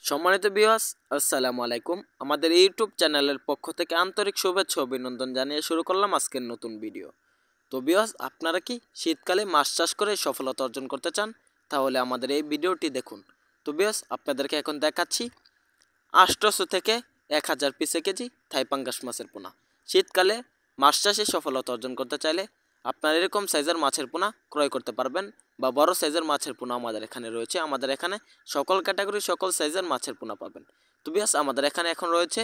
সম্মানিত ভিউয়ার্স, আসসালামু আলাইকুম। আমাদের ইউটিউব চ্যানেলের পক্ষ থেকে আন্তরিক শুভেচ্ছা ও অভিনন্দন জানিয়ে শুরু করলাম আজকের নতুন ভিডিও। তো ভিউয়ার্স, আপনারা কি শীতকালে মাছ চাষ করে সফলতা অর্জন করতে চান? তাহলে আমাদের এই ভিডিওটি দেখুন। তো ভিউয়ার্স, আপনাদেরকে এখন দেখাচ্ছি 800 থেকে 1000 পিসে কেজি থাই পাঙ্গাস মাছের পোনা। শীতকালে মাছ চাষে সফলতা অর্জন করতে চাইলে আপনারা এরকম সাইজের মাছের পোনা ক্রয় করতে পারবেন, বা বড় সাইজের মাছের পোনা আমাদের এখানে রয়েছে। আমাদের এখানে সকল ক্যাটাগরি সকল সাইজের মাছের পোনা পাবেন। তো বিয়াস, আমাদের এখানে এখন রয়েছে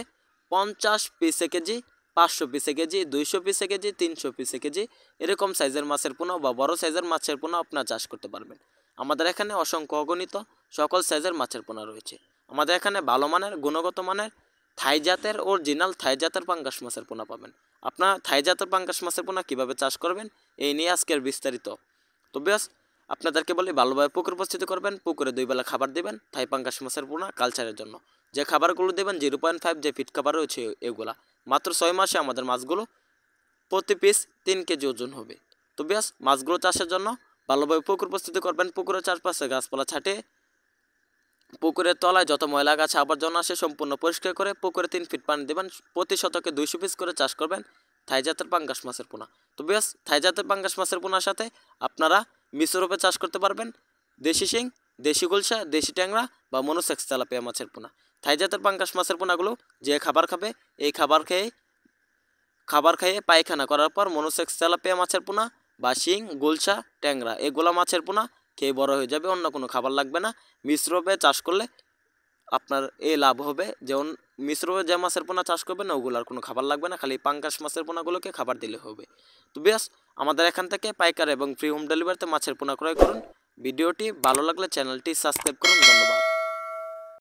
50 পিসে কেজি, 500 পিসে কেজি, 200 পিসে কেজি, 300 পিসে কেজি এরকম সাইজের মাছের পোনা বা বড় সাইজের মাছের পোনা আপনারা চাষ করতে পারবেন। আমাদের এখানে অসংখ্য অগণিত সকল সাইজের মাছের পোনা রয়েছে। আমাদের এখানে ভালো মানের গুণগত মানের থাই জাতের অরিজিনাল থাই জাতের পাঙ্গাস মাছের পোনা পাবেন। আপনার থাই জাতের পাঙ্গাস মাছের পোনা কীভাবে চাষ করবেন এই নিয়ে আজকের বিস্তারিত। তো ব্যাস, আপনাদেরকে বলি ভালোভাবে পুকুর প্রস্তুতি করবেন, পুকুরে 2 বেলা খাবার দেবেন থাই পাঙ্গাস মাছের পোনা কালচারের জন্য। যে খাবারগুলো দেবেন 0.5 যে ফিট খাবার রয়েছে এগুলা। মাত্র 6 মাসে আমাদের মাছগুলো প্রতি পিস 3 কেজি ওজন হবে। তো ব্যাস, মাছগুলো চাষের জন্য ভালোভাবে পুকুর প্রস্তুতি করবেন। পুকুরের চারপাশে গাছপালা ছাঁটে পুকুরের তলায় যত ময়লা গাছ আবর্জনা আসে সম্পূর্ণ পরিষ্কার করে পুকুরে 3 ফিট পানি দেবেন। প্রতি শতকে 200 পিস করে চাষ করবেন থাই জাতের পাঙ্গাস মাছের পোনা। তো বেশ, থাই জাতের পাঙ্গাস মাছের পোনার সাথে আপনারা মিশ্র রূপে চাষ করতে পারবেন দেশি শিং, দেশি গুলশা, দেশি ট্যাংরা বা মনোসেক্স তেলাপিয়া মাছের পোনা। থাই জাতের পাঙ্গাস মাছের পোনাগুলো যে খাবার খাবে এই খাবার খেয়ে পায়খানা করার পর মনোসেক্স তেলাপিয়া মাছের পোনা বা শিং, গুলশা, ট্যাংরা এগুলা মাছের পোনা খেয়ে বড় হয়ে যাবে। অন্য কোনো খাবার লাগবে না। মিশ্রভাবে চাষ করলে আপনার এই লাভ হবে, যেমন মিশ্রভাবে যে মাছের পোনা চাষ করবেন না ওগুলার কোনো খাবার লাগবে না, খালি পাঙ্গাস মাছের পোনাগুলোকে খাবার দিলে হবে। তো বেশ, আমাদের এখান থেকে পাইকারি এবং ফ্রি হোম ডেলিভারিতে মাছের পোনা ক্রয় করুন। ভিডিওটি ভালো লাগলে চ্যানেলটি সাবস্ক্রাইব করুন। ধন্যবাদ।